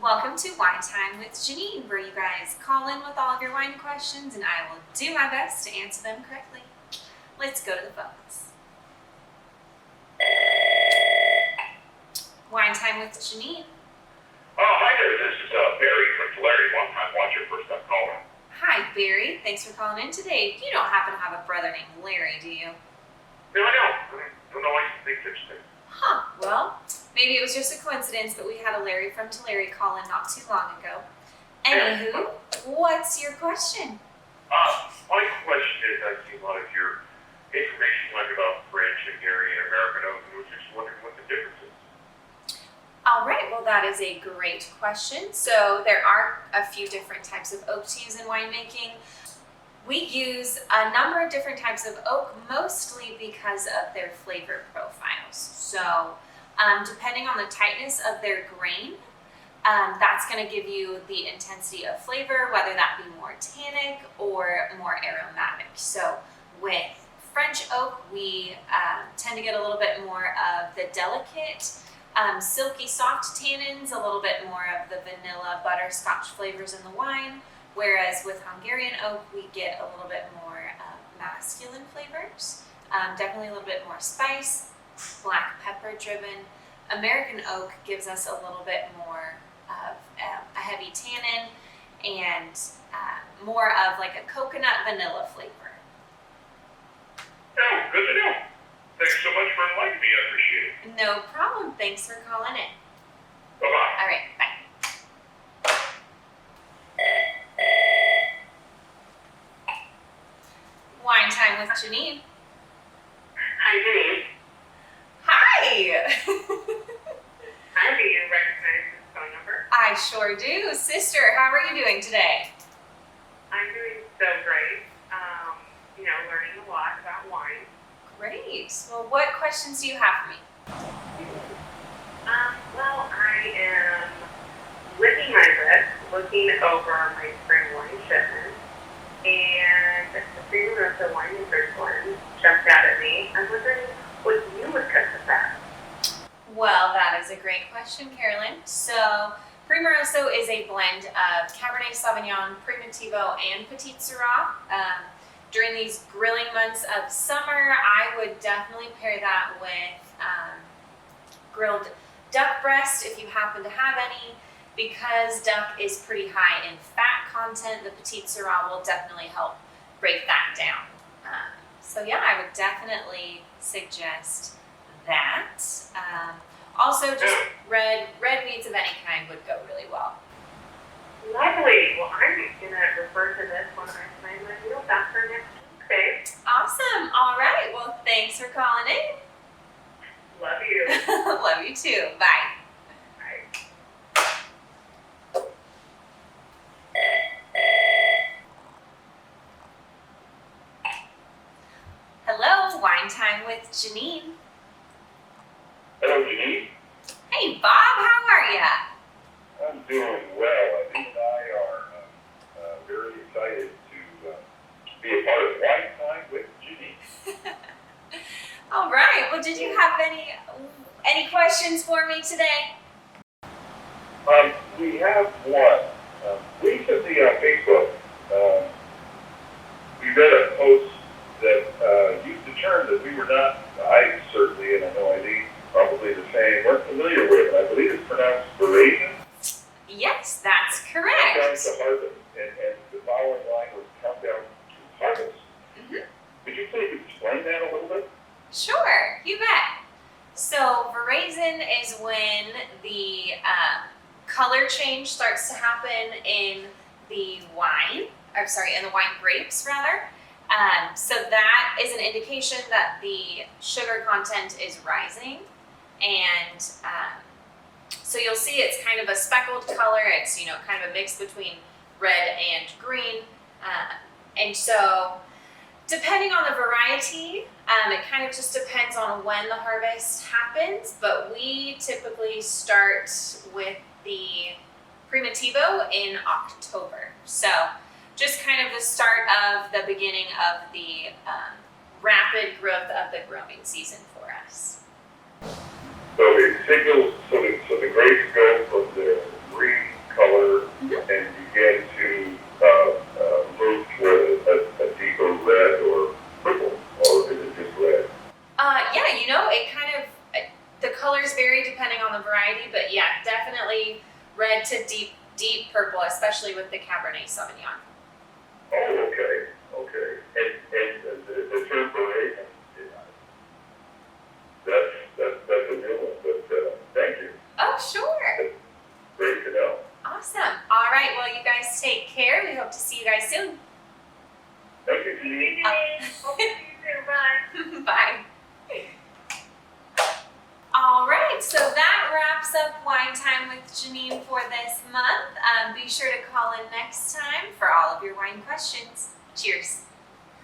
Welcome to Wine Time with Jeanine, where you guys call in with all of your wine questions and I will do my best to answer them correctly. Let's go to the phones. Wine Time with Jeanine. Hi there, this is Barry from Tulare, long-time watcher, first-time caller. Hi, Barry. Thanks for calling in today. You don't happen to have a brother named Larry, do you? No, I don't know why you think such things. Huh. Well, maybe it was just a coincidence, but we had a Larry from Tulare call in not too long ago. Anywho, what's your question? My question is, I see a lot of your information like about French, Hungarian, American oak, and I was just wondering what the difference is. All right, well, that is a great question. So there are a few different types of oak to use in winemaking. We use a number of different types of oak, mostly because of their flavor profiles. So depending on the tightness of their grain, that's going to give you the intensity of flavor, whether that be more tannic or more aromatic. So with French oak, we tend to get a little bit more of the delicate, silky soft tannins, a little bit more of the vanilla butterscotch flavors in the wine. Whereas with Hungarian oak, we get a little bit more masculine flavors, definitely a little bit more spice, black pepper driven. American oak gives us a little bit more of a heavy tannin and more of like a coconut vanilla flavor. Oh, good to know. Thanks so much for enlightening me, I appreciate it. No problem. Thanks for calling in. Bye-bye. All right, bye. Wine Time with Jeanine. Hi, Jeanine. Hi. Hi, do you recognize this phone number? I sure do. Sister, how are you doing today? I'm doing so great. Learning a lot about wine. Great. Well, what questions do you have for me? Well, I am licking my wrist, looking over my spring wine shipment, and the Primoroso winemaker's blend jumped out at me. I'm wondering what you would cook with that. Well, that is a great question, Carolyn. So, Primoroso is a blend of Cabernet Sauvignon, Primitivo, and Petit Syrah. During these grilling months of summer, I would definitely pair that with grilled duck breast if you happen to have any. Because duck is pretty high in fat content, the Petit Syrah will definitely help break that down. So yeah, I would definitely suggest that. Also, just red meats of any kind would go really well. Lovely. Well, I'm going to refer to this when I plan my meal after next Tuesday. Awesome. All right. Well, thanks for calling in. Love you. Love you too. Bye. Bye. Hello, Wine Time with Jeanine. Hello, Jeanine. Hey, Bob. How are ya? I'm doing well. I think I are very excited to be a part of Wine Time with Jeanine. All right. Well, did you have any questions for me today? We have one. Recently on Facebook, we read a post that used a term that we were not, I certainly, and I know Eileen probably the same, weren't familiar with. I believe it's pronounced Verazon. Yes, that's Countdown correct. to harvest, and the following line was countdown to harvest. Mhm. Could you please explain that a little bit? Sure, you bet. So Verazon is when the color change starts to happen in the wine, in the wine grapes rather. So that is an indication that the sugar content is rising, and so you'll see it's kind of a speckled color. It's kind of a mix between red and green, and so depending on the variety, it kind of just depends on when the harvest happens. But we typically start with the Primitivo in October. So just kind of the start of the beginning of the rapid growth of the growing season for us. So it signals, so the grapes go from their green begin to move toward a deeper red or purple, or is it just red? Yeah, you know, it kind of, the colors vary depending on the variety, but yeah, definitely red to deep purple, especially with the Cabernet Sauvignon. Oh, okay, okay. And the term beret, that's a new one, but thank you. Oh, sure. Great to know. Awesome. All right, well, you guys take care. We hope to see you guys soon. Thank you, Jeanine. Hope to see you soon. Bye. Bye. All right, so that wraps up Wine Time with Jeanine for this month. Be sure to call in next time for all of your wine questions. Cheers.